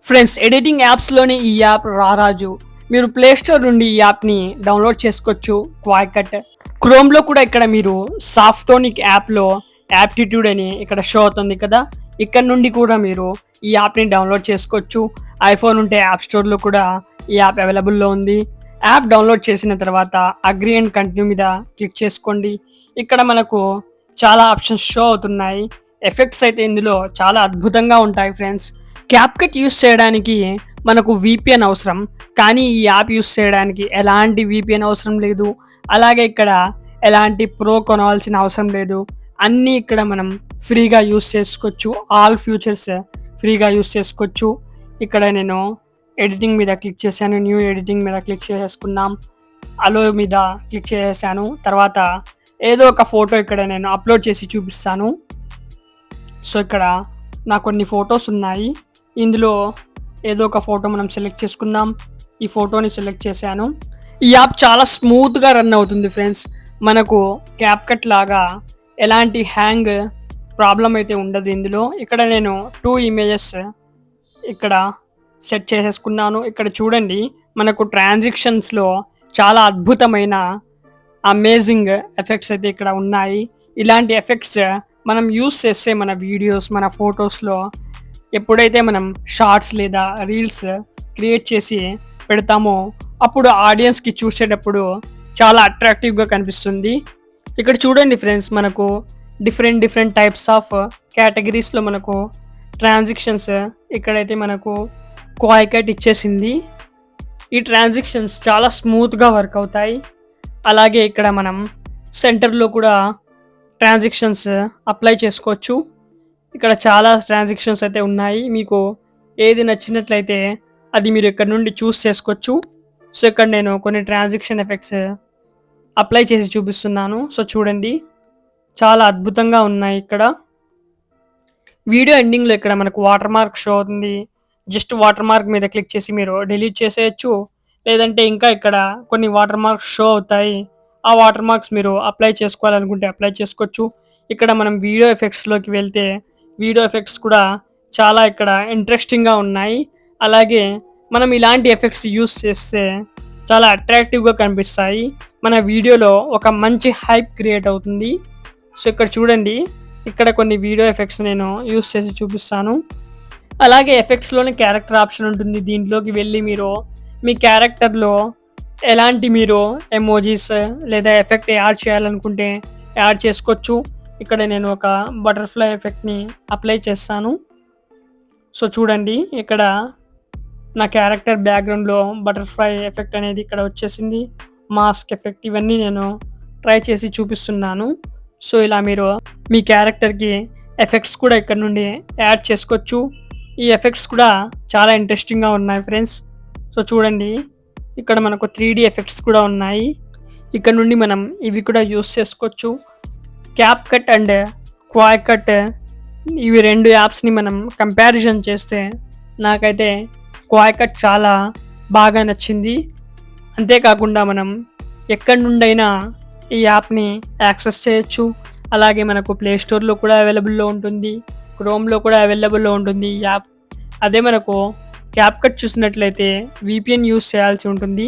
Friends, editing యాప్స్లోని ఈ app రారాజు. మీరు ప్లే స్టోర్ నుండి ఈ యాప్ని డౌన్లోడ్ చేసుకోవచ్చు. క్వాయ్కట్ క్రోమ్లో కూడా ఇక్కడ మీరు సాఫ్టోనిక్ యాప్లో యాప్టిట్యూడ్ అని ఇక్కడ షో అవుతుంది కదా, ఇక్కడ నుండి కూడా మీరు ఈ యాప్ని డౌన్లోడ్ చేసుకోవచ్చు. ఐఫోన్ ఉంటే యాప్ స్టోర్లో కూడా ఈ యాప్ అవైలబుల్లో ఉంది. యాప్ డౌన్లోడ్ చేసిన తర్వాత అగ్రీ అండ్ కంటిన్యూ మీద క్లిక్ చేసుకోండి. ఇక్కడ మనకు చాలా ఆప్షన్స్ షో అవుతున్నాయి. ఎఫెక్ట్స్ అయితే ఇందులో చాలా అద్భుతంగా ఉంటాయి ఫ్రెండ్స్. క్యాప్కట్ యూస్ చేయడానికి మనకు విపిఎన్ అవసరం, కానీ ఈ యాప్ యూస్ చేయడానికి ఎలాంటి విపిఎన్ అవసరం లేదు. అలాగే ఇక్కడ ఎలాంటి ప్రో కొనవలసిన అవసరం లేదు. అన్నీ ఇక్కడ మనం ఫ్రీగా యూస్ చేసుకోవచ్చు. ఆల్ ఫ్యూచర్స్ ఫ్రీగా యూస్ చేసుకోవచ్చు. ఇక్కడ నేను ఎడిటింగ్ మీద క్లిక్ చేశాను. న్యూ ఎడిటింగ్ మీద క్లిక్ చేసేసుకున్నాం. అలో మీద క్లిక్ చేసేసాను. తర్వాత ఏదో ఒక ఫోటో ఇక్కడ నేను అప్లోడ్ చేసి చూపిస్తాను. సో ఇక్కడ నా కొన్ని ఫొటోస్ ఉన్నాయి. ఇందులో ఏదో ఒక ఫోటో మనం సెలెక్ట్ చేసుకుందాం. ఈ ఫోటోని సెలెక్ట్ చేశాను. ఈ యాప్ చాలా స్మూత్గా రన్ అవుతుంది ఫ్రెండ్స్. మనకు క్యాప్కట్ లాగా ఎలాంటి హ్యాంగ్ ప్రాబ్లం అయితే ఉండదు ఇందులో. ఇక్కడ నేను 2 ఇమేజెస్ ఇక్కడ సెట్ చేసేసుకున్నాను. ఇక్కడ చూడండి, మనకు ట్రాన్సాక్షన్స్లో చాలా అద్భుతమైన అమేజింగ్ ఎఫెక్ట్స్ అయితే ఇక్కడ ఉన్నాయి. ఇలాంటి ఎఫెక్ట్స్ మనం యూస్ చేస్తే మన వీడియోస్, మన ఫొటోస్లో ఎప్పుడైతే మనం షార్ట్స్ లేదా రీల్స్ క్రియేట్ చేసి పెడతామో అప్పుడు ఆడియన్స్కి చూసేటప్పుడు చాలా అట్రాక్టివ్గా కనిపిస్తుంది. ఇక్కడ చూడండి ఫ్రెండ్స్, మనకు డిఫరెంట్ టైప్స్ ఆఫ్ కేటగిరీస్లో మనకు ట్రాన్సాక్షన్స్ ఇక్కడైతే మనకు క్వాయ్కట్ ఇచ్చేసింది. ఈ ట్రాన్సాక్షన్స్ చాలా స్మూత్గా వర్క్ అవుతాయి. అలాగే ఇక్కడ మనం సెంటర్లో కూడా ట్రాన్సాక్షన్స్ అప్లై చేసుకోవచ్చు. ఇక్కడ చాలా ట్రాన్సాక్షన్స్ అయితే ఉన్నాయి. మీకు ఏది నచ్చినట్లయితే అది మీరు ఇక్కడ నుండి చూస్ చేసుకోవచ్చు. సో ఇక్కడ నేను కొన్ని ట్రాన్సాక్షన్ ఎఫెక్ట్స్ అప్లై చేసి చూపిస్తున్నాను. సో చూడండి, చాలా అద్భుతంగా ఉన్నాయి. ఇక్కడ వీడియో ఎండింగ్లో ఇక్కడ మనకు వాటర్ మార్క్ షో అవుతుంది. జస్ట్ వాటర్ మార్క్ మీద క్లిక్ చేసి మీరు డిలీట్ చేసేయచ్చు. లేదంటే ఇంకా ఇక్కడ కొన్ని వాటర్ మార్క్స్ షో అవుతాయి. ఆ వాటర్ మార్క్స్ మీరు అప్లై చేసుకోవాలనుకుంటే అప్లై చేసుకోవచ్చు. ఇక్కడ మనం వీడియో ఎఫెక్ట్స్లోకి వెళ్తే వీడియో ఎఫెక్ట్స్ కూడా చాలా ఇక్కడ ఇంట్రెస్టింగ్గా ఉన్నాయి. అలాగే మనం ఇలాంటి ఎఫెక్ట్స్ యూస్ చేస్తే చాలా అట్రాక్టివ్గా కనిపిస్తాయి. మన వీడియోలో ఒక మంచి హైప్ క్రియేట్ అవుతుంది. సో ఇక్కడ చూడండి, ఇక్కడ కొన్ని వీడియో ఎఫెక్ట్స్ నేను యూస్ చేసి చూపిస్తాను. అలాగే ఎఫెక్ట్స్లోని క్యారెక్టర్ ఆప్షన్ ఉంటుంది. దీంట్లోకి వెళ్ళి మీరు మీ క్యారెక్టర్లో ఎలాంటి మీరు ఎమోజీస్ లేదా ఎఫెక్ట్ యాడ్ చేయాలనుకుంటే యాడ్ చేసుకోవచ్చు. ఇక్కడ నేను ఒక బటర్ఫ్లై ఎఫెక్ట్ని అప్లై చేస్తాను. సో చూడండి, ఇక్కడ నా క్యారెక్టర్ బ్యాక్గ్రౌండ్లో బటర్ఫ్లై ఎఫెక్ట్ అనేది ఇక్కడ వచ్చేసింది. మాస్క్ ఎఫెక్ట్ ఇవన్నీ నేను ట్రై చేసి చూపిస్తున్నాను. సో ఇలా మీరు మీ క్యారెక్టర్కి ఎఫెక్ట్స్ కూడా ఇక్కడ నుండి యాడ్ చేసుకోవచ్చు. ఈ ఎఫెక్ట్స్ కూడా చాలా ఇంట్రెస్టింగ్గా ఉన్నాయి ఫ్రెండ్స్. సో చూడండి, ఇక్కడ మనకు 3D ఎఫెక్ట్స్ కూడా ఉన్నాయి. ఇక్కడ నుండి మనం ఇవి కూడా యూస్ చేసుకోవచ్చు. క్యాప్కట్ అండ్ క్వాయ్కట్ ఇవి 2 యాప్స్ని మనం కంపారిజన్ చేస్తే నాకైతే క్వాయ్కట్ చాలా బాగా నచ్చింది. అంతేకాకుండా మనం ఎక్కడి నుండైనా ఈ యాప్ని యాక్సెస్ చేయొచ్చు. అలాగే మనకు ప్లే స్టోర్లో కూడా అవైలబుల్లో ఉంటుంది, క్రోమ్లో కూడా అవైలబుల్లో ఉంటుంది ఈ యాప్. అదే మనకు క్యాప్కట్ చూసినట్లయితే విపిఎన్ యూస్ చేయాల్సి ఉంటుంది.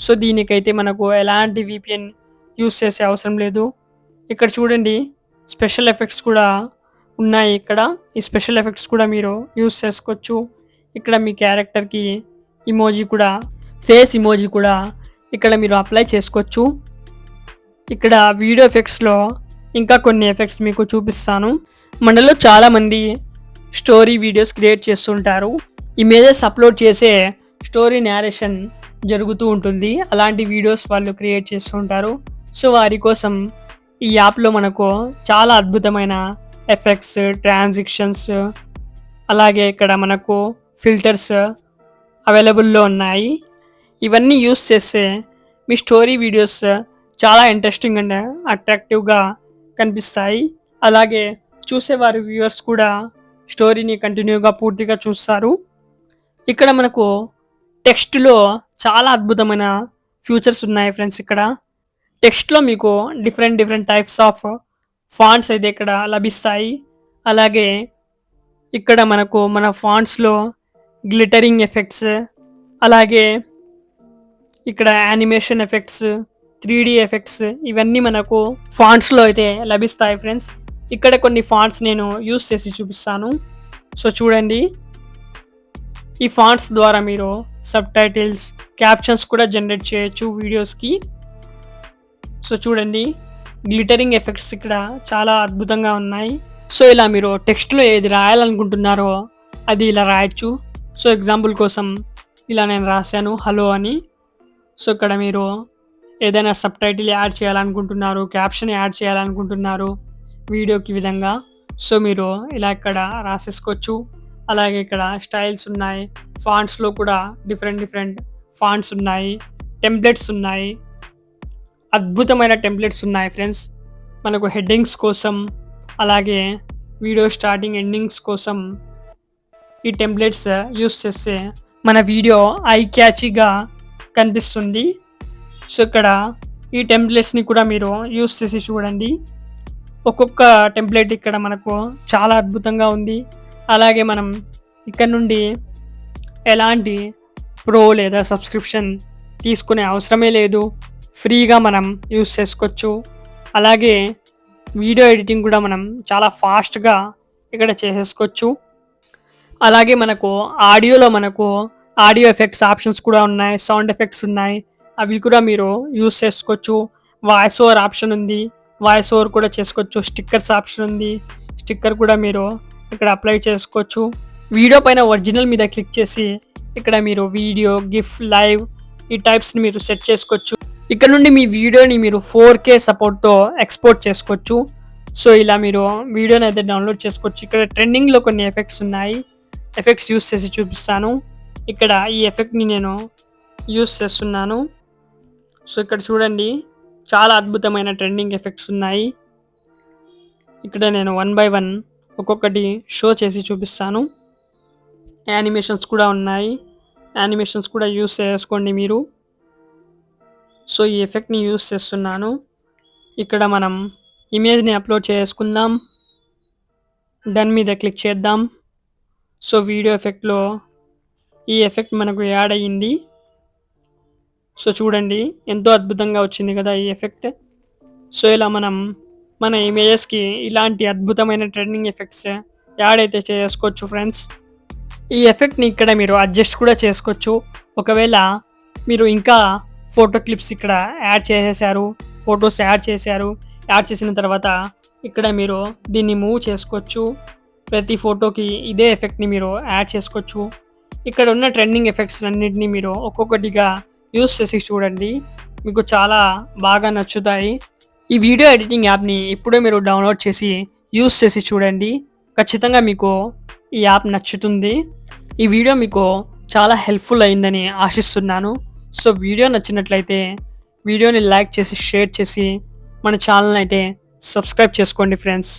సో దీనికైతే మనకు ఎలాంటి విపిఎన్ యూస్ చేసే అవసరం లేదు. ఇక్కడ చూడండి, స్పెషల్ ఎఫెక్ట్స్ కూడా ఉన్నాయి. ఇక్కడ ఈ స్పెషల్ ఎఫెక్ట్స్ కూడా మీరు యూస్ చేసుకోవచ్చు. ఇక్కడ మీ క్యారెక్టర్కి ఇమోజీ కూడా, ఫేస్ ఇమోజీ కూడా ఇక్కడ మీరు అప్లై చేసుకోవచ్చు. ఇక్కడ వీడియో ఎఫెక్ట్స్లో ఇంకా కొన్ని ఎఫెక్ట్స్ మీకు చూపిస్తాను. మనలో చాలామంది స్టోరీ వీడియోస్ క్రియేట్ చేస్తుంటారు. ఇమేజెస్ అప్లోడ్ చేసే స్టోరీ నేరేషన్ జరుగుతూ ఉంటుంది. అలాంటి వీడియోస్ వాళ్ళు క్రియేట్ చేస్తూ ఉంటారు. సో వారి కోసం ఈ యాప్లో మనకు చాలా అద్భుతమైన ఎఫెక్ట్స్, ట్రాన్సాక్షన్స్, అలాగే ఇక్కడ మనకు ఫిల్టర్స్ అవైలబుల్లో ఉన్నాయి. ఇవన్నీ యూస్ చేస్తే మీ స్టోరీ వీడియోస్ చాలా ఇంట్రెస్టింగ్ అండ్ అట్రాక్టివ్గా కనిపిస్తాయి. అలాగే చూసేవారు వ్యూవర్స్ కూడా స్టోరీని కంటిన్యూగా పూర్తిగా చూస్తారు. ఇక్కడ మనకు టెక్స్ట్లో చాలా అద్భుతమైన ఫ్యూచర్స్ ఉన్నాయి ఫ్రెండ్స్. ఇక్కడ టెక్స్ట్లో మీకు డిఫరెంట్ టైప్స్ ఆఫ్ ఫాంట్స్ అయితే ఇక్కడ లభిస్తాయి. అలాగే ఇక్కడ మనకు మన ఫాంట్స్లో గ్లిటరింగ్ ఎఫెక్ట్స్, అలాగే ఇక్కడ యానిమేషన్ ఎఫెక్ట్స్, 3D ఎఫెక్ట్స్ ఇవన్నీ మనకు ఫాంట్స్లో అయితే లభిస్తాయి ఫ్రెండ్స్. ఇక్కడ కొన్ని ఫాంట్స్ నేను యూస్ చేసి చూపిస్తాను. సో చూడండి, ఈ ఫాంట్స్ ద్వారా మీరు సబ్ టైటిల్స్, క్యాప్షన్స్ కూడా జనరేట్ చేయొచ్చు వీడియోస్కి. సో చూడండి, గ్లిటరింగ్ ఎఫెక్ట్స్ ఇక్కడ చాలా అద్భుతంగా ఉన్నాయి. సో ఇలా మీరు టెక్స్ట్లో ఏది రాయాలనుకుంటున్నారో అది ఇలా రాయొచ్చు. సో ఎగ్జాంపుల్ కోసం ఇలా నేను రాశాను హలో అని. సో ఇక్కడ మీరు ఏదైనా సబ్ టైటిల్ యాడ్ చేయాలనుకుంటున్నారు, క్యాప్షన్ యాడ్ చేయాలనుకుంటున్నారు వీడియోకి విధంగా, సో మీరు ఇలా ఇక్కడ రాసేసుకోవచ్చు. అలాగే ఇక్కడ స్టైల్స్ ఉన్నాయి, ఫాంట్స్లో కూడా డిఫరెంట్ ఫాంట్స్ ఉన్నాయి, టెంప్లెట్స్ ఉన్నాయి, అద్భుతమైన టెంప్లెట్స్ ఉన్నాయి ఫ్రెండ్స్. మనకు హెడ్డింగ్స్ కోసం, అలాగే వీడియో స్టార్టింగ్ ఎండింగ్స్ కోసం ఈ టెంప్లెట్స్ యూస్ చేస్తే మన వీడియో ఐ క్యాచీగా కనిపిస్తుంది. సో ఇక్కడ ఈ టెంప్లెట్స్ని కూడా మీరు యూస్ చేసి చూడండి. ఒక్కొక్క టెంప్లెట్ ఇక్కడ మనకు చాలా అద్భుతంగా ఉంది. అలాగే మనం ఇక్కడ నుండి ఎలాంటి ప్రో లేదా సబ్స్క్రిప్షన్ తీసుకునే అవసరమే లేదు, ఫ్రీగా మనం యూస్ చేసుకోవచ్చు. అలాగే వీడియో ఎడిటింగ్ కూడా మనం చాలా ఫాస్ట్గా ఇక్కడ చేసేసుకోవచ్చు. అలాగే మనకు ఆడియోలో ఆడియో ఎఫెక్ట్స్ ఆప్షన్స్ కూడా ఉన్నాయి, సౌండ్ ఎఫెక్ట్స్ ఉన్నాయి, అవి కూడా మీరు యూస్ చేసుకోవచ్చు. వాయిస్ ఓవర్ ఆప్షన్ ఉంది, వాయిస్ ఓవర్ కూడా చేసుకోవచ్చు. స్టిక్కర్స్ ఆప్షన్ ఉంది, స్టిక్కర్ కూడా మీరు ఇక్కడ అప్లై చేసుకోవచ్చు. వీడియో పైన ఒరిజినల్ మీద క్లిక్ చేసి ఇక్కడ మీరు వీడియో, గిఫ్, లైవ్ ఈ టైప్స్ని మీరు సెట్ చేసుకోవచ్చు. ఇక్కడ నుండి మీ వీడియోని మీరు 4K సపోర్ట్తో ఎక్స్పోర్ట్ చేసుకోవచ్చు. సో ఇలా మీరు వీడియోని అయితే డౌన్లోడ్ చేసుకోవచ్చు. ఇక్కడ ట్రెండింగ్లో కొన్ని ఎఫెక్ట్స్ ఉన్నాయి, ఎఫెక్ట్స్ యూస్ చేసి చూపిస్తాను. ఇక్కడ ఈ ఎఫెక్ట్ని నేను యూస్ చేస్తున్నాను. సో ఇక్కడ చూడండి, చాలా అద్భుతమైన ట్రెండింగ్ ఎఫెక్ట్స్ ఉన్నాయి. ఇక్కడ నేను 1 by 1 ఒక్కొక్కటి షో చేసి చూపిస్తాను. యానిమేషన్స్ కూడా ఉన్నాయి, యానిమేషన్స్ కూడా యూస్ చేసుకోండి మీరు. సో ఈ ఎఫెక్ట్ని యూస్ చేస్తున్నాను. ఇక్కడ మనం ఇమేజ్ని అప్లోడ్ చేసుకుందాం, డన్ మీద క్లిక్ చేద్దాం. సో వీడియో ఎఫెక్ట్లో ఈ ఎఫెక్ట్ మనకు యాడ్ అయ్యింది. సో చూడండి, ఎంతో అద్భుతంగా వచ్చింది కదా ఈ ఎఫెక్ట్. సో ఇలా మనం మన ఇమేజెస్కి ఇలాంటి అద్భుతమైన ట్రెండింగ్ ఎఫెక్ట్స్ యాడ్ అయితే చేసుకోవచ్చు ఫ్రెండ్స్. ఈ ఎఫెక్ట్ని ఇక్కడ మీరు అడ్జస్ట్ కూడా చేసుకోవచ్చు. ఒకవేళ మీరు ఇంకా ఫోటో క్లిప్స్ ఇక్కడ యాడ్ చేసేసారు, ఫొటోస్ యాడ్ చేసిన తర్వాత ఇక్కడ మీరు దీన్ని మూవ్ చేసుకోవచ్చు. ప్రతి ఫోటోకి ఇదే ఎఫెక్ట్ని మీరు యాడ్ చేసుకోవచ్చు. ఇక్కడ ఉన్న ట్రెండింగ్ ఎఫెక్ట్స్ అన్నింటినీ మీరు ఒక్కొక్కటిగా యూస్ చేసి చూడండి, మీకు చాలా బాగా నచ్చుతాయి. ఈ వీడియో ఎడిటింగ్ యాప్ని ఇప్పుడే మీరు డౌన్లోడ్ చేసి యూస్ చేసి చూడండి, ఖచ్చితంగా మీకు ఈ యాప్ నచ్చుతుంది. ఈ వీడియో మీకు చాలా హెల్ప్ఫుల్ అయిందని ఆశిస్తున్నాను. సో వీడియో నచ్చినట్లయితే వీడియోని లైక్ చేసి, షేర్ చేసి మన ఛానల్ని అయితే సబ్స్క్రైబ్ చేసుకోండి ఫ్రెండ్స్.